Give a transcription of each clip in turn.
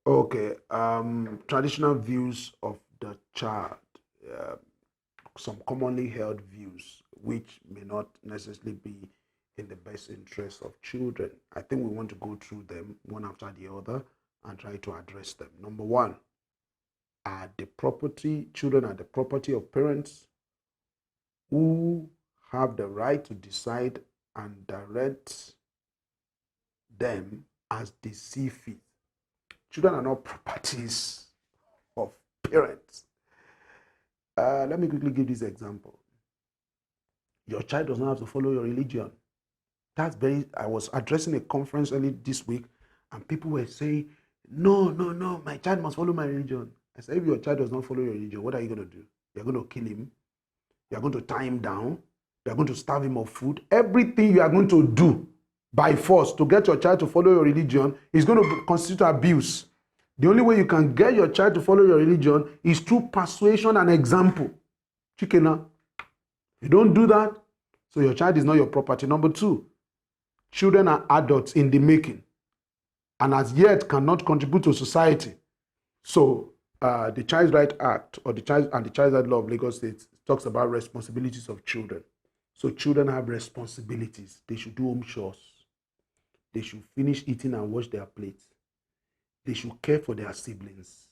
Okay. Traditional views of the child. Uh, some commonly held views which may not necessarily be in the best interest of children. I think we want to go through them one after the other and try to address them. Number one, children are the property of parents who have the right to decide and direct them as they see fit. Children are not properties of parents. Let me quickly give this example. Your child does not have to follow your religion. I was addressing a conference early this week, and people were saying, no, no, no, my child must follow my religion. I said, if your child does not follow your religion, what are you going to do? You're going to kill him. You're going to tie him down. You're going to starve him of food. Everything you are going to do by force to get your child to follow your religion is going to constitute abuse. The only way you can get your child to follow your religion is through persuasion and example. Chikena. You don't do that, so your child is not your property. Number two, children are adults in the making and as yet cannot contribute to society. So the Child's Right Act or the Child's Right Law of Lagos State talks about responsibilities of children. So children have responsibilities. They should do home chores. They should finish eating and wash their plates. They should care for their siblings.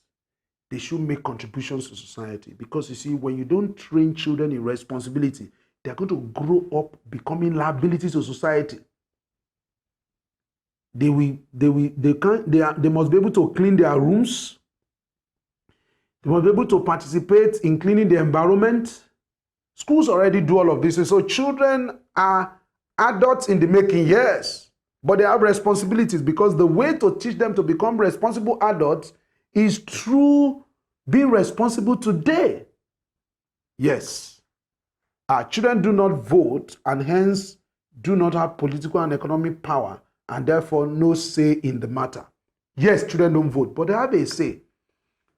They should make contributions to society. Because you see, when you don't train children in responsibility, they're going to grow up becoming liabilities to society. They must be able to clean their rooms. They must be able to participate in cleaning the environment. Schools already do all of this. And so children are adults in the making, yes, but they have responsibilities, because the way to teach them to become responsible adults is through being responsible today. Yes. Our children do not vote and hence do not have political and economic power and therefore no say in the matter. Yes, children don't vote, but they have a say.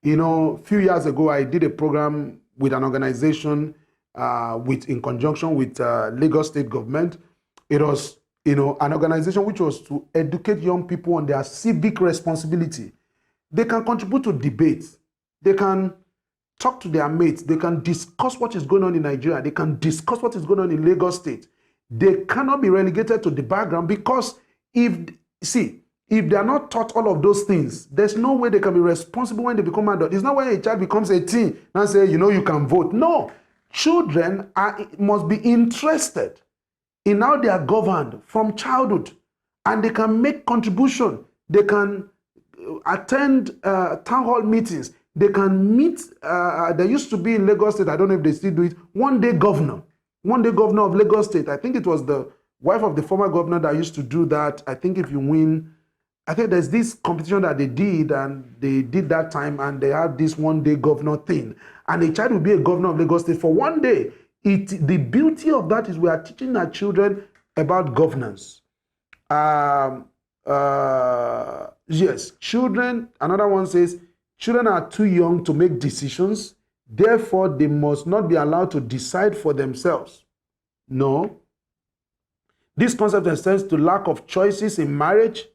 You know, a few years ago, I did a program with an organization in conjunction with Lagos State government. It was, an organization which was to educate young people on their civic responsibility. They can contribute to debates. They can talk to their mates. They can discuss what is going on in Nigeria. They can discuss what is going on in Lagos State. They cannot be relegated to the background, because if they are not taught all of those things, there's no way they can be responsible when they become adult. It's not when a child becomes 18 and say, you can vote. No. Children must be interested in how they are governed from childhood, and they can make contribution. They can attend town hall meetings. They can meet. There used to be in Lagos State, I don't know if they still do it, one day governor of Lagos State. I think it was the wife of the former governor that used to do that. I think if you win, I think there's this competition that they did, and they did that time, and they have this one day governor thing. And a child will be a governor of Lagos State for one day. The beauty of that is we are teaching our children about governance. Yes, children, another one says, children are too young to make decisions, therefore they must not be allowed to decide for themselves. No. This concept extends to lack of choices in marriage,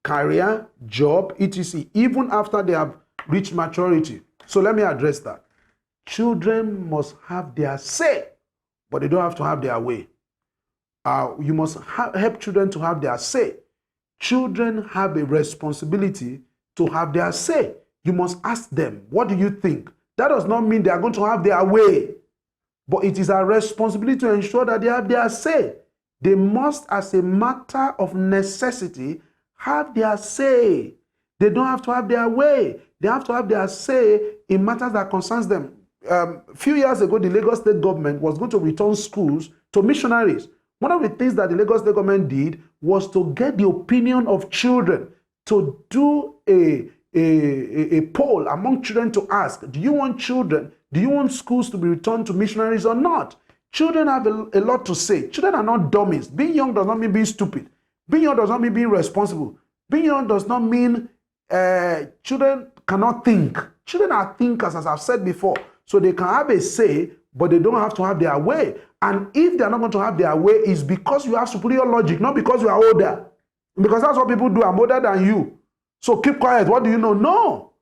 career, job, etc., even after they have reached maturity. So let me address that. Children must have their say, but they don't have to have their way. You must help children to have their say. Children have a responsibility to have their say. You must ask them, what do you think? That does not mean they are going to have their way, but it is our responsibility to ensure that they have their say. They must, as a matter of necessity, have their say. They don't have to have their way. They have to have their say in matters that concerns them. A few years ago, the Lagos State government was going to return schools to missionaries. One of the things that the Lagos State government did was to get the opinion of children, to do a poll among children to ask, do you want schools to be returned to missionaries or not? Children have a lot to say. Children are not dummies. Being young does not mean being stupid. Being young does not mean being responsible. Being young does not mean children cannot think. Children are thinkers, as I've said before. So they can have a say, but they don't have to have their way. And if they're not going to have their way, it's because you have superior logic, not because you are older. Because that's what people do. I'm older than you. So keep quiet. What do you know? No.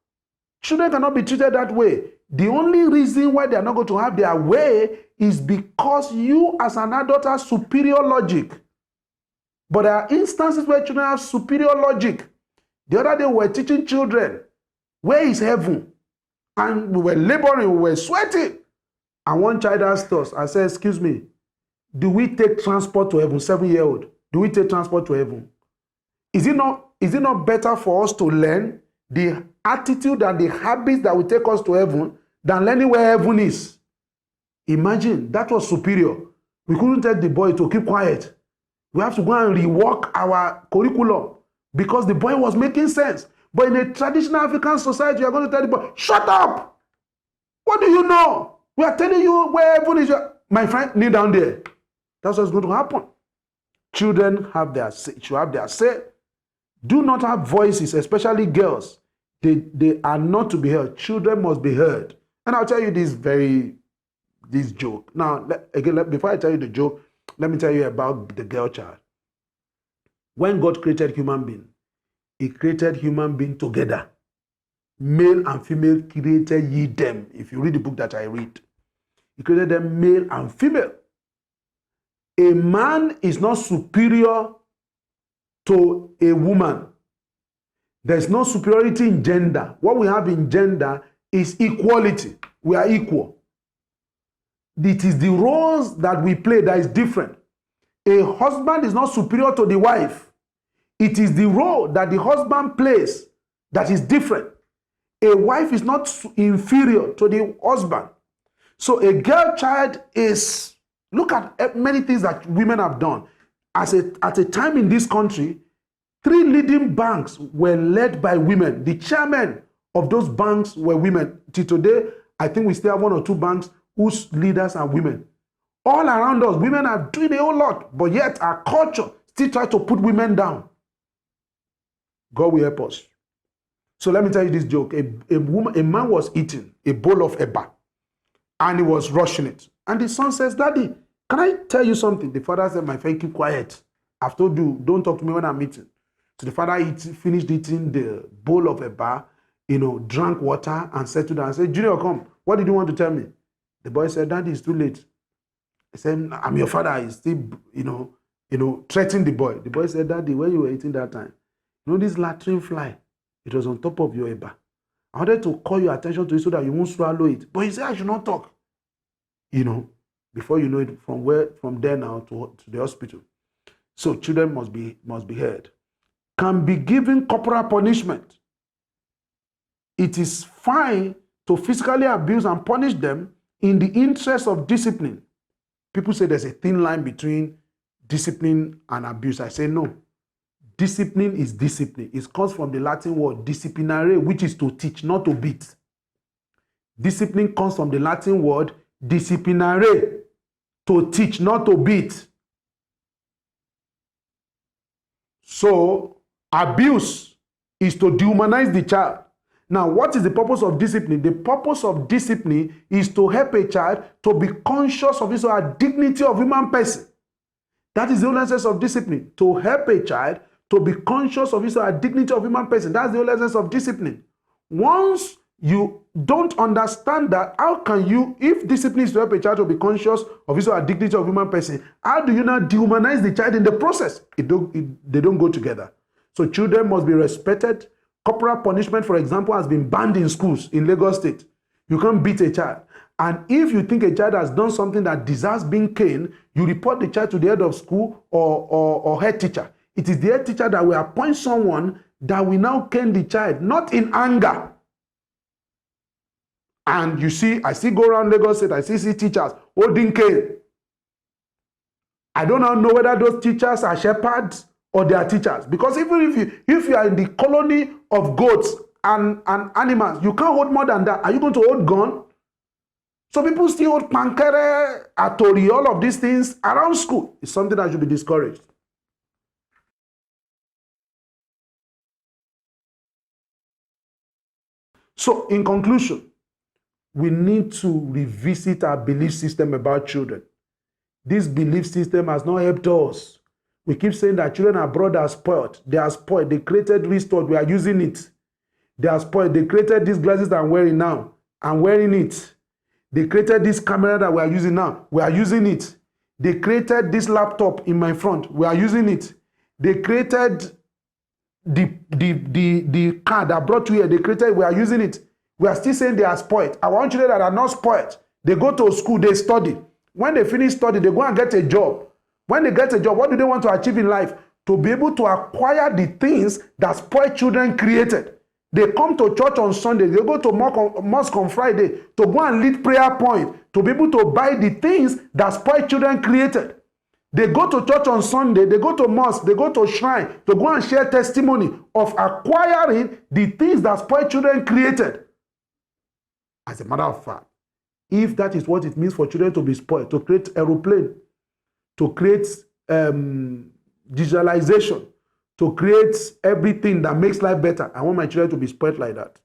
Children cannot be treated that way. The only reason why they are not going to have their way is because you as an adult have superior logic. But there are instances where children have superior logic. The other day we were teaching children, where is heaven? And we were laboring, we were sweating. And one child asked us, I said, excuse me, do we take transport to heaven? 7-year-old. Do we take transport to heaven? Is it not better for us to learn the attitude and the habits that will take us to heaven than learning where heaven is? Imagine, that was superior. We couldn't tell the boy to keep quiet. We have to go and rework our curriculum because the boy was making sense. But in a traditional African society, you are going to tell the boy, shut up! What do you know? We are telling you where heaven is. My friend, kneel down there. That's what's going to happen. Children have their say, should have their say. Do not have voices, especially girls. They are not to be heard. Children must be heard. And I'll tell you this joke. Now, before I tell you the joke, let me tell you about the girl child. When God created human being, He created human being together. Male and female created ye them. If you read the book that I read, He created them male and female. A man is not superior to a woman. There's no superiority in gender. What we have in gender is equality. We are equal. It is the roles that we play that is different. A husband is not superior to the wife. It is the role that the husband plays that is different. A wife is not inferior to the husband. So a girl child is, look at many things that women have done. At a time in this country, 3 leading banks were led by women. The chairmen of those banks were women. Till today, I think we still have 1 or 2 banks whose leaders are women. All around us, women are doing a whole lot, but yet our culture still tries to put women down. God will help us. So let me tell you this joke. A man was eating a bowl of eba, and he was rushing it. And the son says, Daddy, can I tell you something? The father said, my friend, keep quiet. I've told you, don't talk to me when I'm eating. So the father finished eating the bowl of eba, drank water and settled down and said, Junior, come. What did you want to tell me? The boy said, Daddy, it's too late. He said, I'm your father. He's still, threatening the boy. The boy said, Daddy, when you were eating that time, this latrine fly, it was on top of your eba. I wanted to call your attention to it so that you won't swallow it. But he said, I should not talk. Before you know it, from there now to the hospital. So children must be heard. Can be given corporal punishment. It is fine to physically abuse and punish them in the interest of discipline. People say there's a thin line between discipline and abuse. I say no. Discipline is discipline. It comes from the Latin word disciplinare, which is to teach, not to beat. Discipline comes from the Latin word disciplinare, to teach, not to beat. So, abuse is to dehumanize the child. Now, what is the purpose of discipline? The purpose of discipline is to help a child to be conscious of his or her dignity of human person. That is the whole essence of discipline. To help a child to be conscious of his or her dignity of human person. That's the whole essence of discipline. Once you don't understand that, how can you, if discipline is to help a child to be conscious of his or her dignity of human person, how do you now dehumanize the child in the process? They don't go together. So children must be respected. Corporal punishment, for example, has been banned in schools in Lagos State. You can't beat a child. And if you think a child has done something that deserves being caned, you report the child to the head of school or head teacher. It is the head teacher that will appoint someone that will now cane the child, not in anger. And you see, I see go around Lagos State, I see teachers holding cane. I don't know whether those teachers are shepherds or they are teachers. Because even if you are in the colony of goats and animals, you can't hold more than that. Are you going to hold gun? So people still hold pankere, atori, all of these things around school. It's something that should be discouraged. So in conclusion, we need to revisit our belief system about children. This belief system has not helped us. We keep saying that children abroad are spoiled. They are spoiled. They created wristwatch. We are using it. They are spoiled. They created these glasses that I'm wearing now. I'm wearing it. They created this camera that we are using now. We are using it. They created this laptop in my front. We are using it. They created the car that brought you here. They created. We are using it. We are still saying they are spoiled. I want children that are not spoiled. They go to school. They study. When they finish study, they go and get a job. When they get a job, what do they want to achieve in life? To be able to acquire the things that spoiled children created. They come to church on Sunday. They go to mosque on Friday to go and lead prayer point, to be able to buy the things that spoiled children created. They go to church on Sunday. They go to mosque. They go to shrine to go and share testimony of acquiring the things that spoiled children created. As a matter of fact, if that is what it means for children to be spoiled, to create aeroplane, to create digitalization, to create everything that makes life better, I want my children to be spoiled like that.